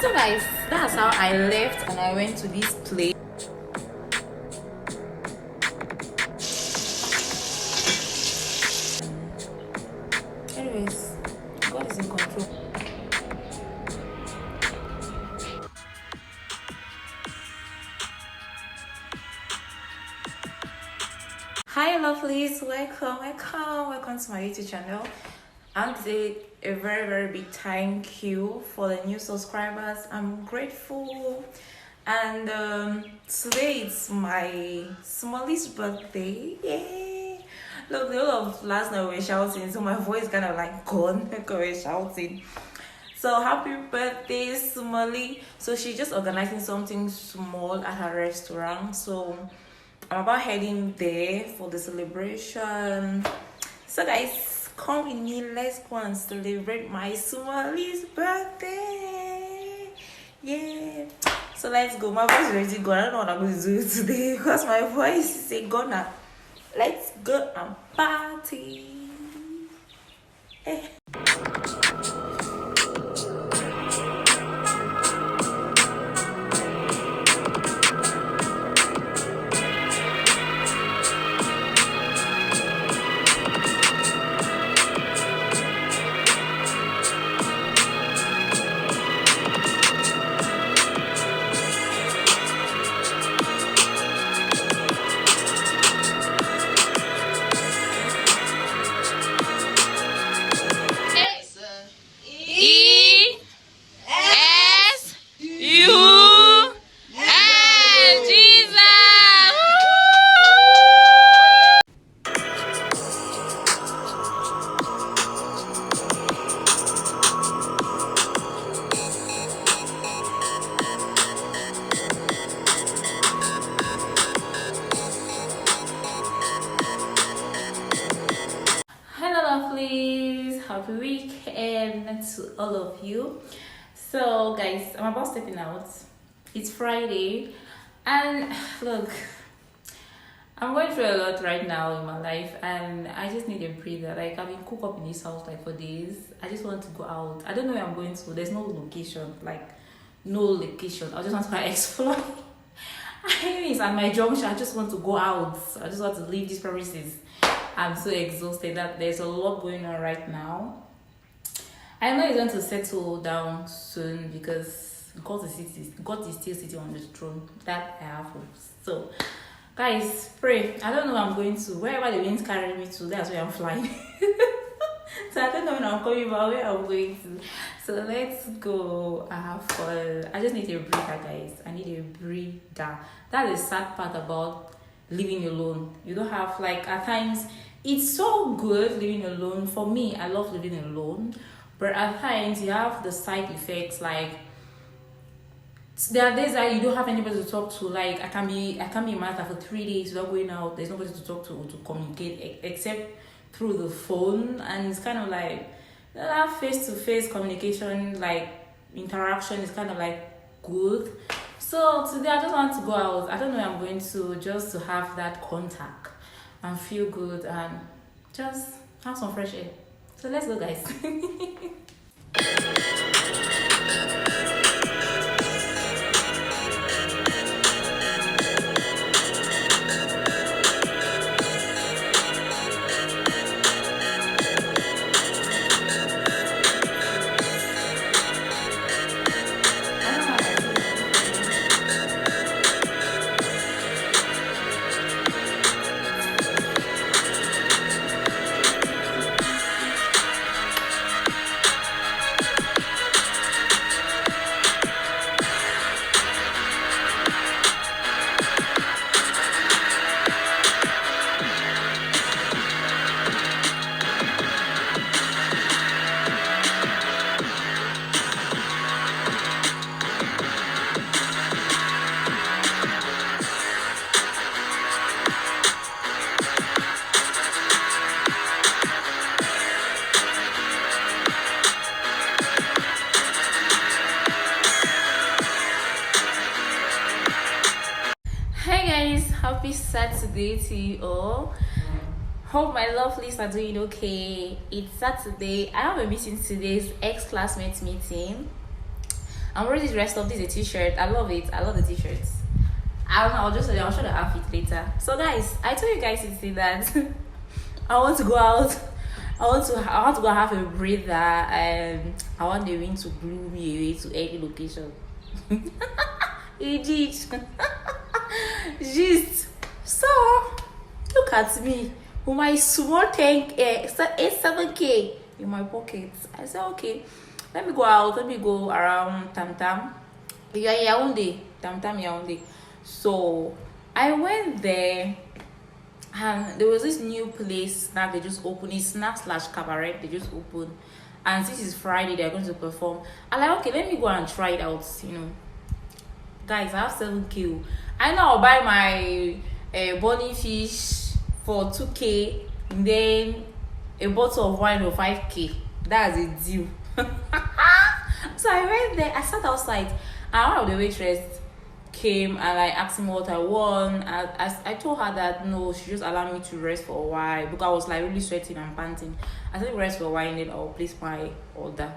So guys, that's how I left and I went to this place. Anyways, God is in control. Hi lovelies, welcome to my YouTube channel. I want to say a very big thank you for the new subscribers. I'm grateful. And today it's my smallest birthday. Yay! Look, the whole of last night we were shouting, so my voice kind of like gone because we're shouting. So happy birthday, Smally. So she's just organizing something small at her restaurant. So I'm about heading there for the celebration. So guys, come with me. Let's go and celebrate my Smallie's birthday. Yeah. So let's go. My voice is already gone. I don't know what I'm going to do today because my voice is gone. Let's go and party. Happy weekend to all of you. So guys, I'm about stepping out. It's Friday and look, I'm going through a lot right now in my life and I just need a breather. Like I've been cooped up in this house like for days. I just want to go out. I don't know where I'm going to. There's no location, like no location. I just want to go explore. It's at my junction. I just want to go out. I just want to leave these premises. I'm so exhausted that there's a lot going on right now. I know it's going to settle down soon because God is still sitting on the throne. That I have hope. So, guys, pray. I don't know where I'm going to. Wherever the winds carry me to, that's where I'm flying. So I don't know when I'm coming back, where I'm going to. So let's go. I have fun. I just need a breather, guys. I need a breather. That's the sad part about living alone. You don't have, like, at times it's so good living alone. For me, I love living alone, but at times you have the side effects. Like there are days that you don't have anybody to talk to. Like I can be in Malta for 3 days without going out. There's nobody to talk to or to communicate except through the phone, and it's kind of like that face-to-face communication, like interaction, is kind of like good. So today I just want to go out. I don't know where I'm going to, just to have that contact and feel good and just have some fresh air. So let's go, guys. Happy Saturday to you all. Hope my lovelies are doing okay. It's Saturday. I have a meeting today, ex-classmates meeting. I'm wearing this rest of this a t-shirt. I love it. I love the t-shirts. I don't know, I'll show the outfit later. So guys, I told you guys to see that I want to go out. I want to go have a breather, and I want the wind to blow me away to any location. It did. Just so look at me with my small tank 7k in my pocket. I said okay, let me go out, let me go around Tam Tam. Yeah, Yaoundé. Tam Tam Yaoundé. So I went there, and there was this new place that they just opened. It's snack slash cabaret. They just opened, and this is Friday. They're going to perform. I'm like, okay, let me go and try it out. Guys, I have 7k. I know I'll buy my bunny fish for 2k, and then a bottle of wine for 5k. That's a deal. So I went there. I sat outside, and one of the waitress came and like asked me what I want. I told her that no, she just allowed me to rest for a while because I was like really sweating and panting. I said rest for a while and then I'll place my order.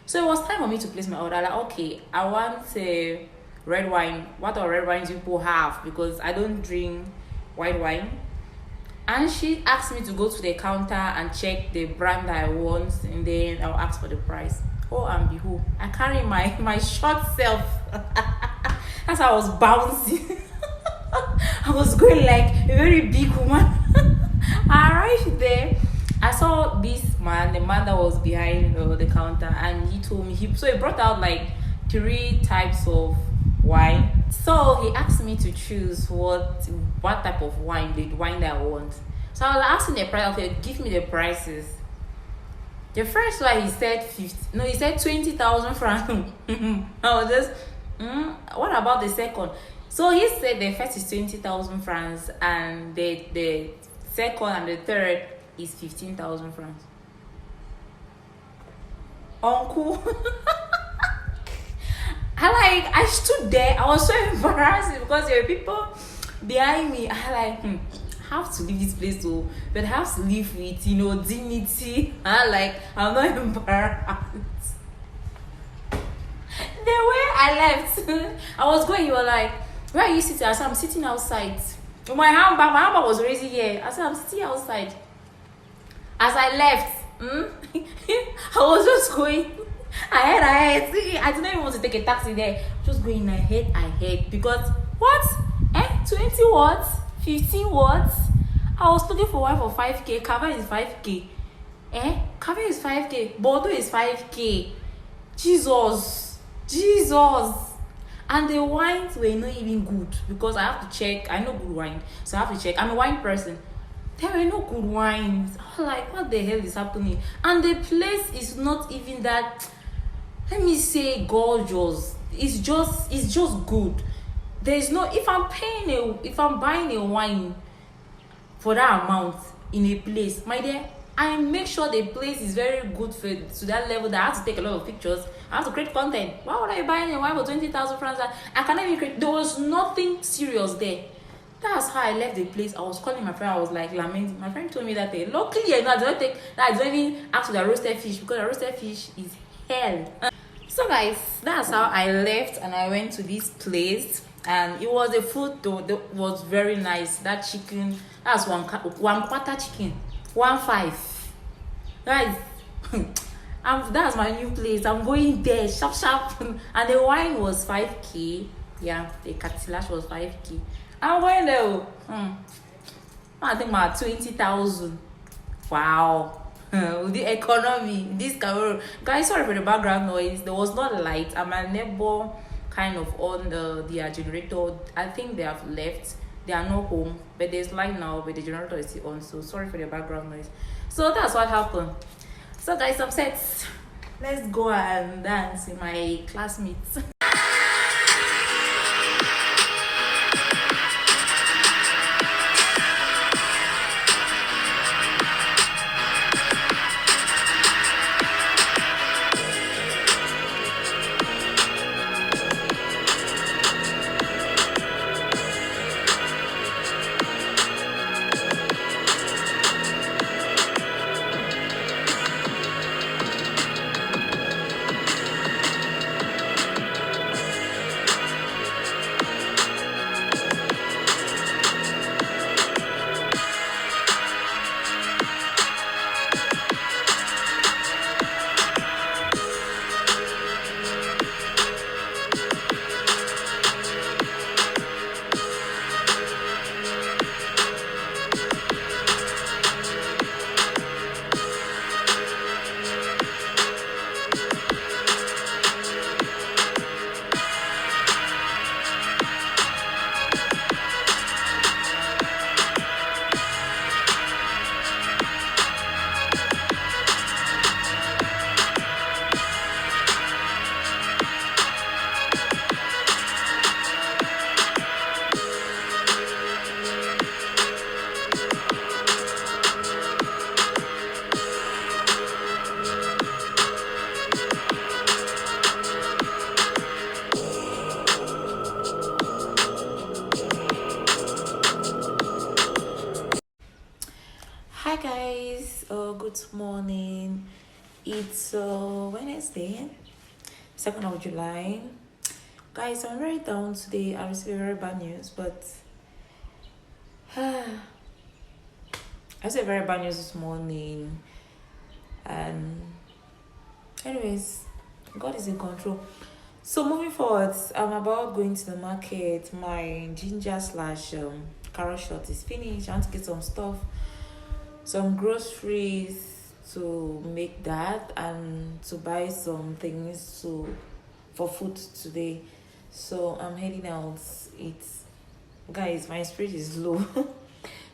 So it was time for me to place my order. Like, okay, I want a red wine. What are red wines people have? Because I don't drink white wine. And she asked me to go to the counter and check the brand that I want, and then I'll ask for the price. Oh, and behold, I carry my short self. That's how I was bouncing. I was going like a very big woman. I arrived there. I saw this man, the man that was behind the counter, and he told me he brought out like 3 types of wine. So he asked me to choose what type of wine, the wine that I want. So I was asking the price. Okay, give me the prices. The first one he said 50. No, he said 20,000 francs. I was just, what about the second? So he said the first is 20,000 francs, and the second and the third is 15,000 francs. Uncle. I stood there. I was so embarrassed because there were people behind me. I have to leave this place too, but I have to live with dignity. I'm not embarrassed. The way I left, I was going. You were like, where are you sitting? I said, I'm sitting outside. My handbag was already here. I said, I'm sitting outside. As I left, I was just going ahead. I didn't even want to take a taxi there. Just going ahead. Because what? 20 watts? 15 watts? I was looking for one for 5k. Kava is 5k. Kava is 5k. Bordeaux is 5k. Jesus. And the wines were not even good because I have to check. I know good wine, so I have to check. I'm a wine person. There were no good wines. I was like, what the hell is happening? And the place is not even that, let me say, gorgeous. It's just good. There's no, if I'm buying a wine for that amount in a place, my dear, I make sure the place is very good to that level that I have to take a lot of pictures. I have to create content. Why would I buy a wine for 20,000 francs? I cannot even create. There was nothing serious there. That's how I left the place. I was calling my friend. I was like lamenting. My friend told me that luckily I don't even ask for the roasted fish because the roasted fish is hell. So guys, that's how I left and I went to this place. And it was the food though that was very nice. That chicken, that's one quarter chicken, 1.5. Guys, that's my new place. I'm going there, sharp. And the wine was 5k. Yeah, the cartilage was 5k. I'm going there. I think about 20,000. Wow. With the economy, this camera. Guys, sorry for the background noise. There was not light. And my neighbor kind of on their generator. I think they have left. They are not home, but there's light now, but the generator is still on. So sorry for the background noise. So that's what happened. So guys, I'm set. Let's go and dance with my classmates. Good morning. It's Wednesday, 2nd of July. Guys, I'm very down today. I received very bad news, but I received very bad news this morning. And anyways, God is in control. So moving forward, I'm about going to the market. My ginger slash carrot shot is finished. I want to get some stuff, some groceries to make that, and to buy some things for food today. So I'm heading out. It's Guys, my spirit is low.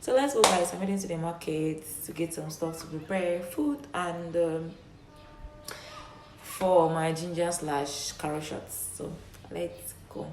So let's go, guys. I'm heading to the market to get some stuff to prepare food and for my ginger slash carrot shots. So let's go.